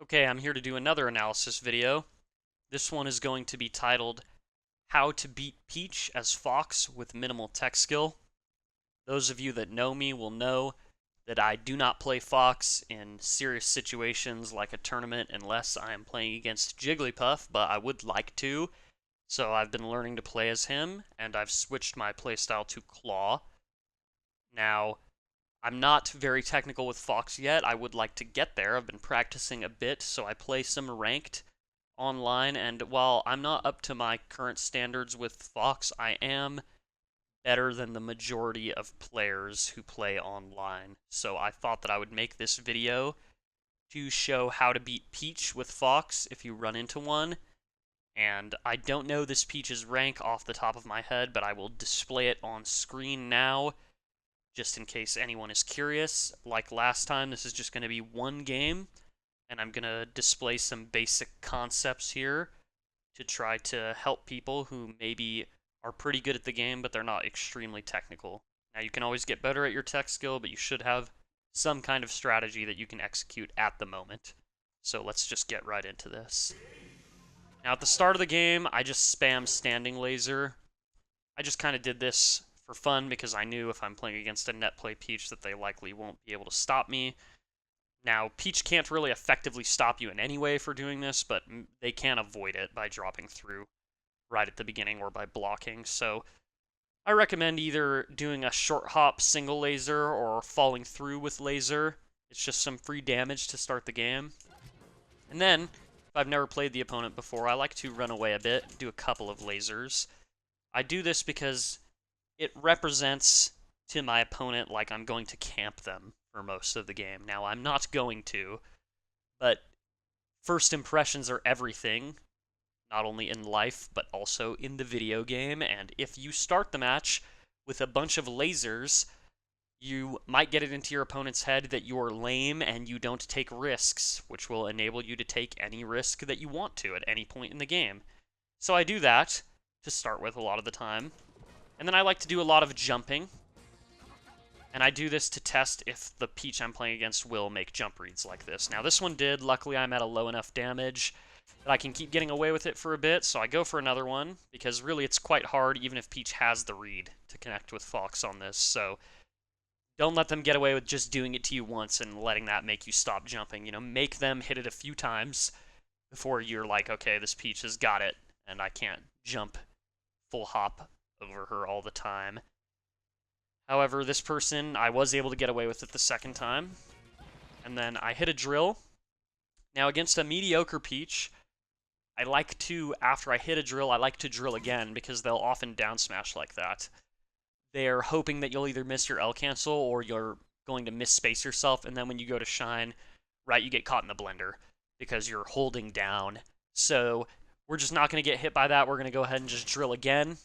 Okay, I'm here to do another analysis video. This one is going to be titled How to Beat Peach as Fox with Minimal Tech Skill. Those of you that know me will know that I do not play Fox in serious situations like a tournament unless I am playing against Jigglypuff, but I would like to. So I've been learning to play as him, and I've switched my playstyle to Claw. Now, I'm not very technical with Fox yet. I would like to get there. I've been practicing a bit, so I play some ranked online, and while I'm not up to my current standards with Fox, I am better than the majority of players who play online. So I thought that I would make this video to show how to beat Peach with Fox if you run into one. And I don't know this Peach's rank off the top of my head, but I will display it on screen now just in case anyone is curious. Like last time, this is just going to be one game, and I'm going to display some basic concepts here to try to help people who maybe are pretty good at the game, but they're not extremely technical. Now, you can always get better at your tech skill, but you should have some kind of strategy that you can execute at the moment. So let's just get right into this. Now, at the start of the game, I just spam standing laser. I just kind of did this for fun because I knew if I'm playing against a net play Peach that they likely won't be able to stop me. Now, Peach can't really effectively stop you in any way for doing this, but they can avoid it by dropping through right at the beginning or by blocking. So I recommend either doing a short hop single laser or falling through with laser. It's just some free damage to start the game. And then, if I've never played the opponent before, I like to run away a bit, do a couple of lasers. I do this because it represents to my opponent like I'm going to camp them for most of the game. Now, I'm not going to, but first impressions are everything, not only in life, but also in the video game, and if you start the match with a bunch of lasers, you might get it into your opponent's head that you're lame and you don't take risks, which will enable you to take any risk that you want to at any point in the game. So I do that to start with a lot of the time. And then I like to do a lot of jumping. And I do this to test if the Peach I'm playing against will make jump reads like this. Now, this one did. Luckily, I'm at a low enough damage that I can keep getting away with it for a bit, so I go for another one, because really it's quite hard, even if Peach has the read, to connect with Fox on this. So don't let them get away with just doing it to you once and letting that make you stop jumping. You know, make them hit it a few times before you're like, okay, this Peach has got it, and I can't jump full hop over her all the time. However, this person, I was able to get away with it the second time. And then I hit a drill. Now, against a mediocre Peach, I like to, after I hit a drill, I like to drill again, because they'll often down smash like that. They're hoping that you'll either miss your L cancel or you're going to misspace yourself, and then when you go to shine, right, you get caught in the blender because you're holding down. So we're just not going to get hit by that. We're going to go ahead and just drill again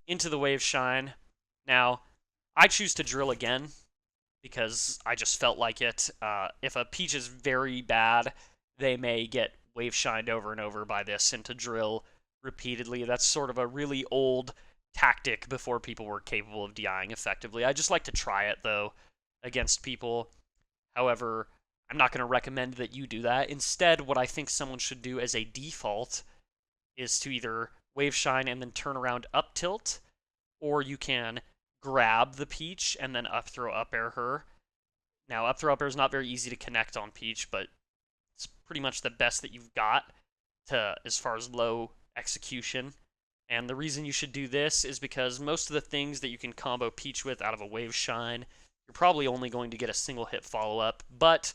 into the wave shine. Now, I choose to drill again because I just felt like it. If a Peach is very bad, they may get wave shined over and over by this, and to drill repeatedly, that's sort of a really old tactic before people were capable of DIing effectively. I just like to try it, though, against people. However, I'm not going to recommend that you do that. Instead, what I think someone should do as a default is to either wave shine and then turn around up tilt, or you can grab the Peach and then up throw up air her. Now, up throw up air is not very easy to connect on Peach, but it's pretty much the best that you've got to as far as low execution. And the reason you should do this is because most of the things that you can combo Peach with out of a wave shine, you're probably only going to get a single hit follow-up, but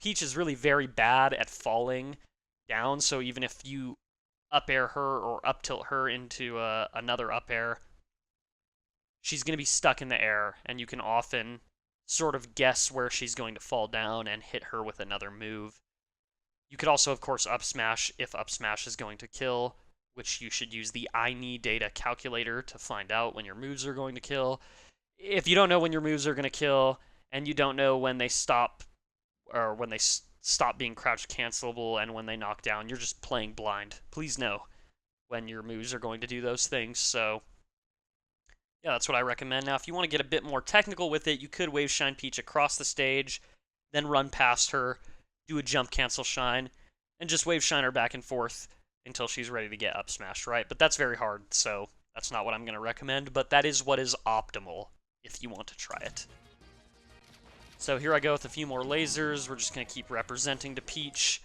Peach is really very bad at falling down, so even if you up air her or up tilt her into another up air, she's going to be stuck in the air, and you can often sort of guess where she's going to fall down and hit her with another move. You could also, of course, up smash if up smash is going to kill, which you should use the I need data calculator to find out when your moves are going to kill. If you don't know when your moves are going to kill, and you don't know when they stop, or when they stop being crouch cancelable and when they knock down, you're just playing blind. Please know when your moves are going to do those things. So yeah, that's what I recommend. Now, if you want to get a bit more technical with it, you could wave shine Peach across the stage, then run past her, do a jump cancel shine, and just wave shine her back and forth until she's ready to get up smashed, right? But that's very hard, so that's not what I'm going to recommend, but that is what is optimal if you want to try it. So here I go with a few more lasers. We're just going to keep representing to Peach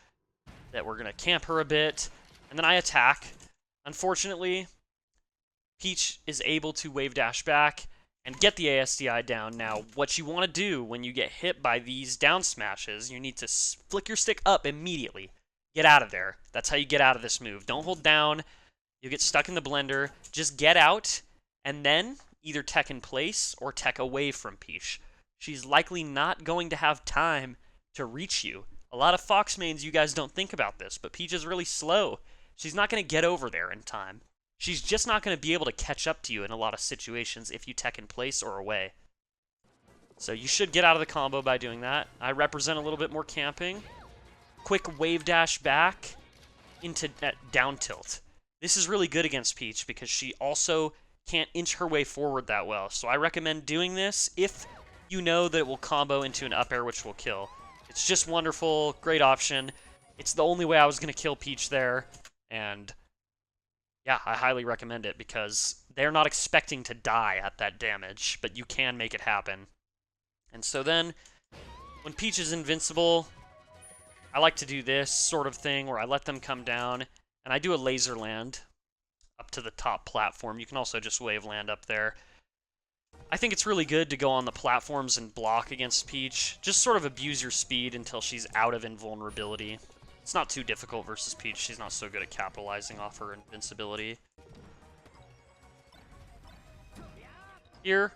that we're going to camp her a bit, and then I attack. Unfortunately, Peach is able to wave dash back and get the ASDI down. Now, what you want to do when you get hit by these down smashes, you need to flick your stick up immediately. Get out of there. That's how you get out of this move. Don't hold down. You'll get stuck in the blender. Just get out, and then either tech in place or tech away from Peach. She's likely not going to have time to reach you. A lot of Fox mains, you guys don't think about this, but Peach is really slow. She's not going to get over there in time. She's just not going to be able to catch up to you in a lot of situations if you tech in place or away. So you should get out of the combo by doing that. I represent a little bit more camping. Quick wave dash back into down tilt. This is really good against Peach because she also can't inch her way forward that well. So I recommend doing this if you know that it will combo into an up air, which will kill. It's just wonderful, great option. It's the only way I was going to kill Peach there, and yeah, I highly recommend it because they're not expecting to die at that damage, but you can make it happen. And so then, when Peach is invincible, I like to do this sort of thing where I let them come down, and I do a laser land up to the top platform. You can also just wave land up there. I think it's really good to go on the platforms and block against Peach. Just sort of abuse your speed until she's out of invulnerability. It's not too difficult versus Peach. She's not so good at capitalizing off her invincibility. Here,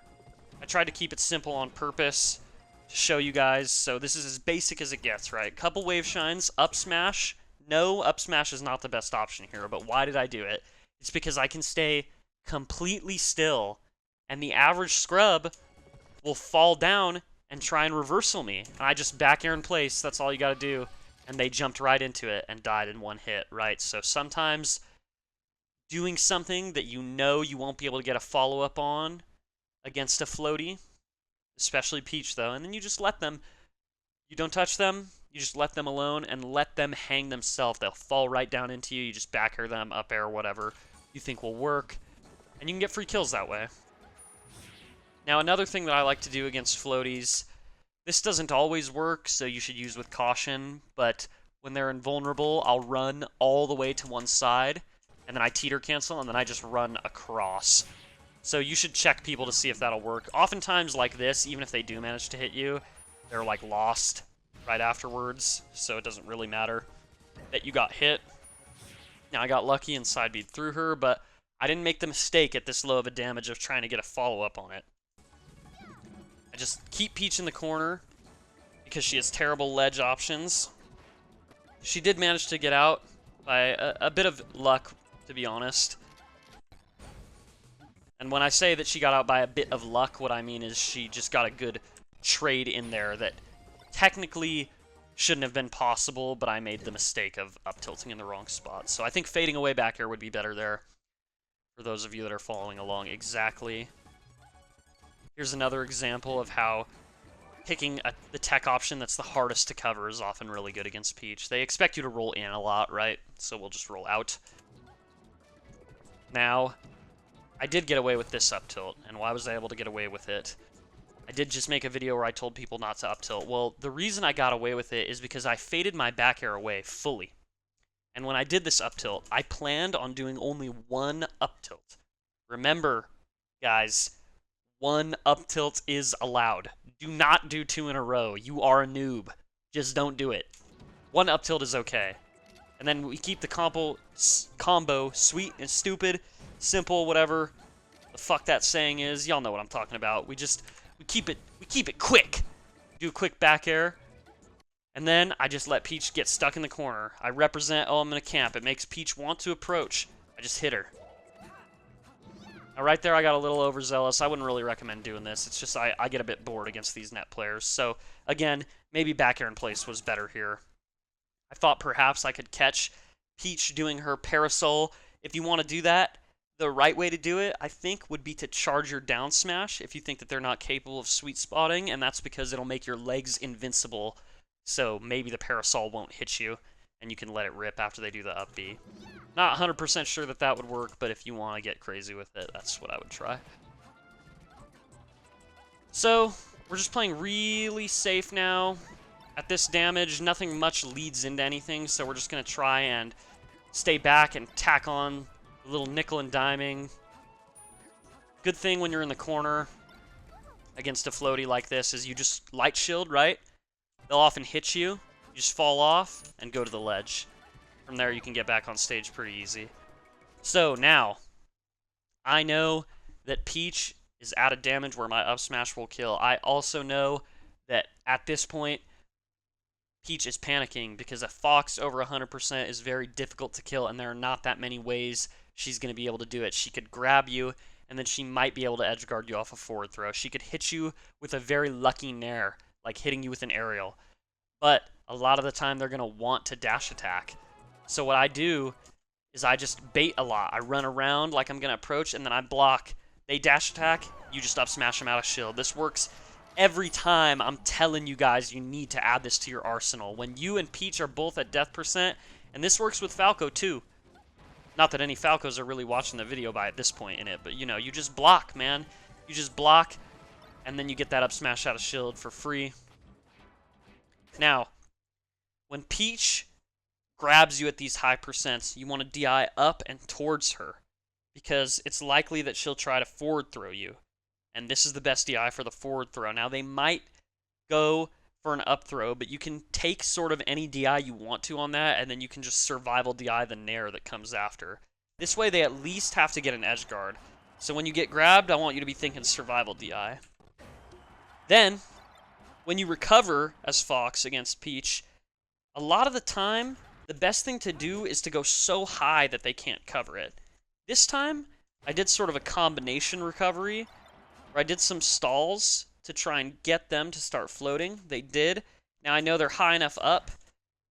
I tried to keep it simple on purpose to show you guys. So this is as basic as it gets, right? Couple wave shines, up smash. No, up smash is not the best option here, but why did I do it? It's because I can stay completely still, and the average scrub will fall down and try and reversal me. And I just back air in place, that's all you gotta do. And they jumped right into it and died in one hit, right? So sometimes doing something that you know you won't be able to get a follow-up on against a floaty, especially Peach though, and then you just let them, you don't touch them, you just let them alone and let them hang themselves. They'll fall right down into you, you just back air them, up air, whatever you think will work, and you can get free kills that way. Now, another thing that I like to do against floaties, this doesn't always work, so you should use with caution, but when they're invulnerable, I'll run all the way to one side, and then I teeter cancel, and then I just run across. So you should check people to see if that'll work. Oftentimes, like this, even if they do manage to hit you, they're, like, lost right afterwards, so it doesn't really matter that you got hit. Now, I got lucky and side beat through her, but I didn't make the mistake at this low of a damage of trying to get a follow-up on it. I just keep Peach in the corner because she has terrible ledge options. She did manage to get out by a bit of luck, to be honest. And when I say that she got out by a bit of luck, what I mean is she just got a good trade in there that technically shouldn't have been possible, but I made the mistake of up-tilting in the wrong spot. So I think fading away back air would be better there, for those of you that are following along exactly. Here's another example of how picking the tech option that's the hardest to cover is often really good against Peach. They expect you to roll in a lot, right? So we'll just roll out. Now, I did get away with this up tilt, and why was I able to get away with it? I did just make a video where I told people not to up tilt. Well, the reason I got away with it is because I faded my back air away fully. And when I did this up tilt, I planned on doing only one up tilt. Remember, guys, one up tilt is allowed. Do not do two in a row. You are a noob. Just don't do it. One up tilt is okay. And then we keep the combo sweet and stupid, simple, whatever the fuck that saying is. Y'all know what I'm talking about. We keep it quick. Do a quick back air. And then I just let Peach get stuck in the corner. I represent, oh, I'm going to camp. It makes Peach want to approach. I just hit her. Now, right there, I got a little overzealous. I wouldn't really recommend doing this. It's just I get a bit bored against these net players. So, again, maybe back air in place was better here. I thought perhaps I could catch Peach doing her parasol. If you want to do that, the right way to do it, I think, would be to charge your down smash if you think that they're not capable of sweet spotting, and that's because it'll make your legs invincible so maybe the parasol won't hit you, and you can let it rip after they do the up B. Not 100% sure that that would work, but if you want to get crazy with it, that's what I would try. So, we're just playing really safe now. At this damage, nothing much leads into anything, so we're just going to try and stay back and tack on a little nickel and diming. Good thing when you're in the corner against a floaty like this is you just light shield, right? They'll often hit you. You just fall off and go to the ledge. From there, you can get back on stage pretty easy. So now, I know that Peach is out of damage where my up smash will kill. I also know that at this point, Peach is panicking because a Fox over 100% is very difficult to kill, and there are not that many ways she's going to be able to do it. She could grab you, and then she might be able to edge guard you off a forward throw. She could hit you with a very lucky nair, like hitting you with an aerial. But a lot of the time, they're going to want to dash attack. So what I do is I just bait a lot. I run around like I'm going to approach, and then I block. They dash attack, you just up smash them out of shield. This works every time. I'm telling you guys, you need to add this to your arsenal. When you and Peach are both at death percent, and this works with Falco too. Not that any Falcos are really watching the video by at this point in it, but you know, you just block, man. You just block, and then you get that up smash out of shield for free. Now, when Peach grabs you at these high percents, you want to DI up and towards her, because it's likely that she'll try to forward throw you. And this is the best DI for the forward throw. Now, they might go for an up throw, but you can take sort of any DI you want to on that, and then you can just survival DI the nair that comes after. This way, they at least have to get an edge guard. So when you get grabbed, I want you to be thinking survival DI. Then, when you recover as Fox against Peach, a lot of the time, the best thing to do is to go so high that they can't cover it. This time, I did sort of a combination recovery, where I did some stalls to try and get them to start floating. They did. Now I know they're high enough up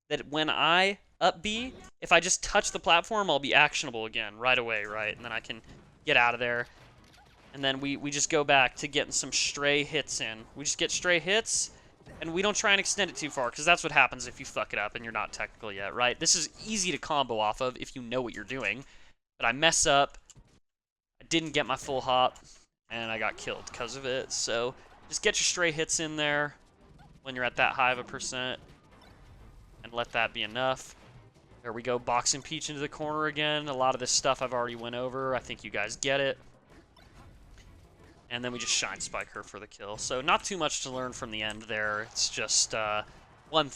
that when I up B, if I just touch the platform, I'll be actionable again right away, right? And then I can get out of there. And then we just go back to getting some stray hits in. We just get stray hits, and we don't try and extend it too far, because that's what happens if you fuck it up and you're not technical yet, right? This is easy to combo off of if you know what you're doing. But I mess up, I didn't get my full hop, and I got killed because of it. So just get your stray hits in there when you're at that high of a percent, and let that be enough. There we go, boxing Peach into the corner again. A lot of this stuff I've already went over. I think you guys get it. And then we just shine spike her for the kill. So not too much to learn from the end there. It's just one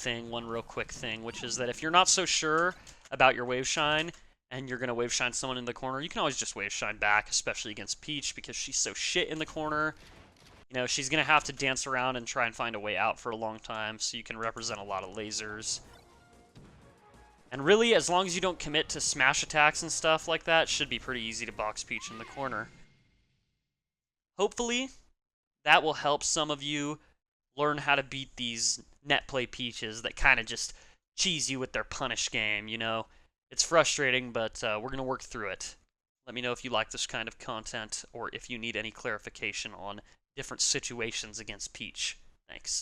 real quick thing, which is that if you're not so sure about your wave shine, and you're going to wave shine someone in the corner, you can always just wave shine back, especially against Peach, because she's so shit in the corner. You know, she's going to have to dance around and try and find a way out for a long time, so you can represent a lot of lasers. And really, as long as you don't commit to smash attacks and stuff like that, it should be pretty easy to box Peach in the corner. Hopefully, that will help some of you learn how to beat these net play Peaches that kind of just cheese you with their punish game, you know? It's frustrating, but we're going to work through it. Let me know if you like this kind of content or if you need any clarification on different situations against Peach. Thanks.